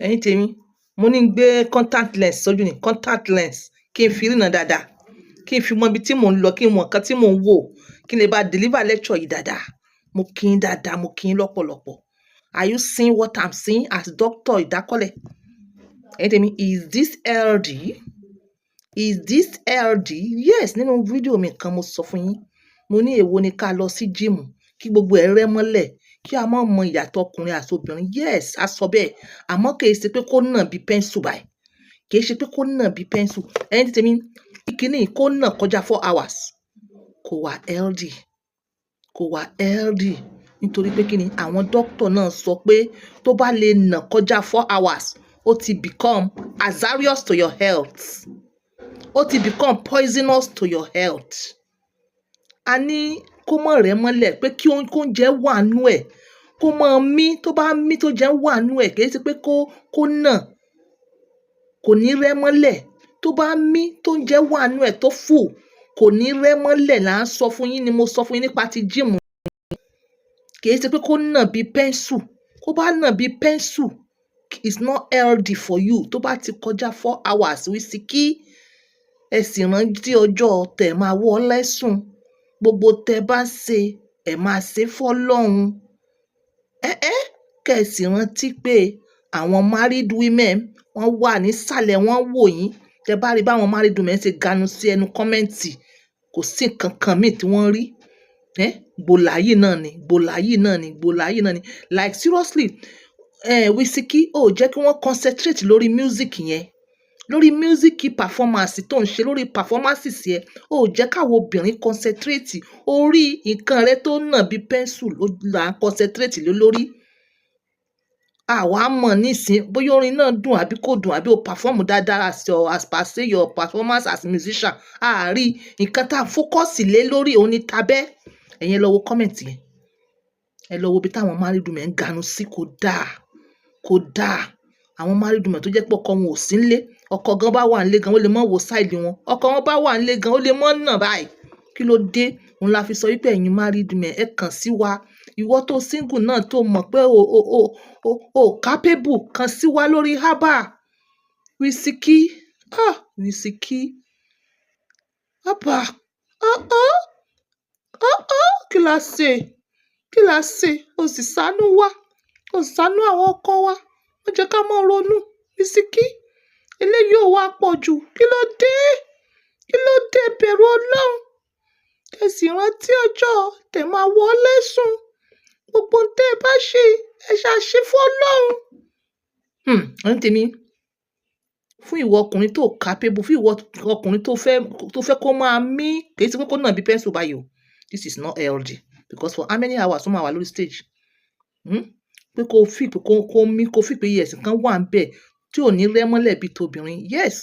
ẹ̀yin tèmi mo ní gbé contact lens sójú ni contact lens kí n fi ríran dáadáa kí n fi mọ ibi tí mò ń lọ kí n mọ nǹkan tí mò ń wò kí n lè bá deliver lecture yìí dáadáa mo kí n dáadáa mo kí n lọ́pọ̀lọpọ̀. Are you seeing what I'm seeing as Dr. Ìdákọ́lẹ̀? ẹ̀yin tèmi, is this healthy? Is this healthy? Yes, nínú fídíò mi kan mo sọ fún yín mo ní èwo ni ká lọ sí jíìmù kí gbogbo ẹ̀ rẹ́ mọ́lẹ̀ kí a má mọ ìyàtọ̀ ọkùnrin àti obìnrin. Yes, a sọ bẹ́ẹ̀ àmọ́ kì í ṣe pé kó nà bí pẹ́ńsù báyìí kì í ṣe pé kó nà bí pẹ́ńsù. ẹ̀yin tèmi kíní kó nà kọjá 4 hours kò wà healthy kò wà healthy nítorí pé kíni àwọn dókítà náà sọ pé tó bá lè nà kọjá 4 hours ó ti become hazardous to your health ó ti become poisonous to your health. a ní kó mọ̀ rẹ́ mọ́lẹ̀ pé kí oúnjẹ wà nú ẹ̀ kó mọ̀ mí tó bá mí tó jẹ́ wà nú ẹ̀ kì í ṣe pé kó nà kò ní rẹ́ mọ́lẹ̀ tó bá mí tó ń jẹ́ wà nú ẹ̀ tó fù kò ní rẹ́ mọ́lẹ̀ là ń sọ fún yín ni mo sọ fún yín nípa ti jíìmù kì í ṣe pé kó nà bí pẹ́ńsù kó bá nà bí pẹ́ńsù it's not healthy for you tó bá ti kọjá 4 hours Wizkid ẹ sì rántí ọjọ́ tẹ̀ máa wọ́ lẹ́sùn gbogbo tẹ bá ṣe ẹ máa ṣe fọ́lọ́run kẹ̀sì rántí pé àwọn married women wọ́n wà nísàlẹ̀ wọ́n wò yín tẹ bá rí báwọn married women ṣe ganu sí ẹnu kọ́mẹ́ǹtì kò sí nǹkan kan míì tí wọ́n rí gbòláyì náà ni like seriously Wizkid ò jẹ́ kí wọ́n concentrate lórí music yẹn lórí music performance tó ń ṣe lórí performances yẹn ò jẹ́ káwọn obìnrin concentrate orí nǹkan rẹ tó nà bí pẹ́ńsù là ń concentrate lórí àwa mọ̀ nísìn bóyá orin náà dùn àbí kò dùn àbí o perform dáadáa as per say your performance as musician àárí nǹkan tá a focus lé lórí òun ní tabẹ́ ẹ̀yin lọ wo comment yẹn ẹ lọ wo bí táwọn married women ń ganu sí kò dáa àwọn married women tó jẹ́ pé ọkọ wọn ò sí nílé ọkọ gan bá wà nílé gan ó lè mọ́ wo side wọn ọkọ wọn bá wà nílé gan ó lè mọ́ nà báyìí kí ló dé òun la fi sọ wípé ẹ̀yin married women ẹ kàn sí wa ìwọ tó single náà tó mọ̀ pé o capable kàn sí wa lórí haba Wizkid haba kí la ṣe o sì ṣàánú wa o sì ṣàánú àwọn ọkọ wa wọ́n jẹ́ ká mọ́ ronú Wizkid eléyìí ò wá pọ̀ jù kí ló dé bẹ̀rù Ọlọ́run kẹsì rántí ọjọ́ tẹ̀ máa wọlé sùn gbogbo tẹ́ ẹ bá ṣe ẹ ṣàṣe fún Ọlọ́run. ẹ̀yin tèmi fún ìwọ ọkùnrin tó capable fún ìwọ ọkùnrin tó fẹ́ kó máa mí kì í ṣe pé kó náà bí pẹ́ńsù báyìí o this is not healthy because for how many hours wọ́n máa wà lórí stage pé kó fi pé kó mí kó fi pé yes nǹkan wà ń bẹ̀ tí ò ní rẹ́ mọ́lẹ̀ bí tobìnrin yes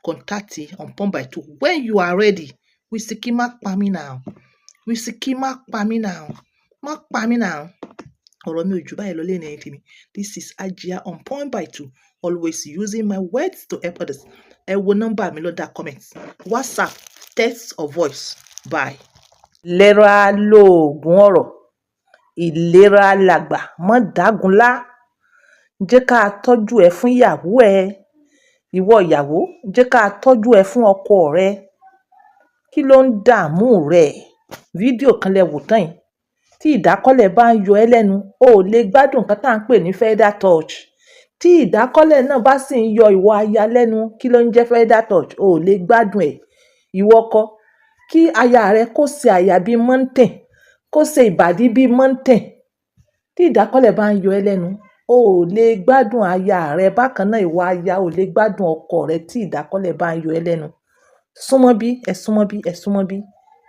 contact on pump by 2 when you are ready Wizkid má pa mí now ọ̀rọ̀ mi ò jù báyìí lọ lẹ́nu ẹ̀yin tèmi this is Ajia on point by 2 always using my words to help others ẹ wo nọ́mbà mi lọ́dà comment WhatsApp text or voice bye. ìlera lóògùn ọ̀rọ̀ ìlera làgbà mọ́ dágunlá jẹ́ ká tọ́jú ẹ fún ìyàwó ẹ ìwọ ìyàwó jẹ́ ká tọ́jú ẹ fún ọkọ rẹ kí ló ń dààmú rẹ fídíò kan lẹ wò tán yìí tí ìdákọ́lẹ̀ bá ń yọ ẹ́ lẹ́nu o ò lè gbádùn nǹkan tá à ń pè ní feather touch tí ìdákọ́lẹ̀ náà bá sì ń yọ ìwọ aya lẹ́nu kí ló ń jẹ́ feather touch o ò lè gbádùn ẹ̀ ìwọ ọkọ kí aya rẹ kó ṣe àyà bíi mountain kó ṣe ìbàdí bíi mountain tí ìdákọ́lẹ̀ bá ń yọ ẹ́ lẹ́nu o ò lè gbádùn aya rẹ bákan náà ìwọ aya ò lè gbádùn ọkọ rẹ tí ìdákọ́lẹ̀ bá ń yọ ẹ́ lẹ́nu súnmọ́ bí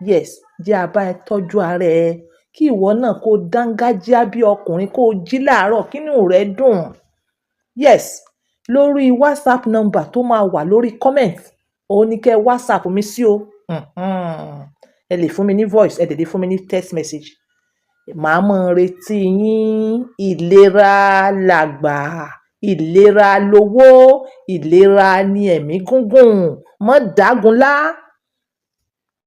yes jẹ́ a bá ẹ tọ́jú ara ẹ kí ìwọ náà kó dángájíá bí ọkùnrin kó jí láàárọ̀ kínú rẹ dùn yes lórí WhatsApp number tó máa wà lórí comment òun ni kẹ́ WhatsApp mi sí o ẹ lè fún mi ní voice ẹ lè fún mi ní text message màá mọ̀ retí yín ìlera làgbà ìlera lówó ìlera ni ẹ̀mí gúngùn mọ́ dágunlá.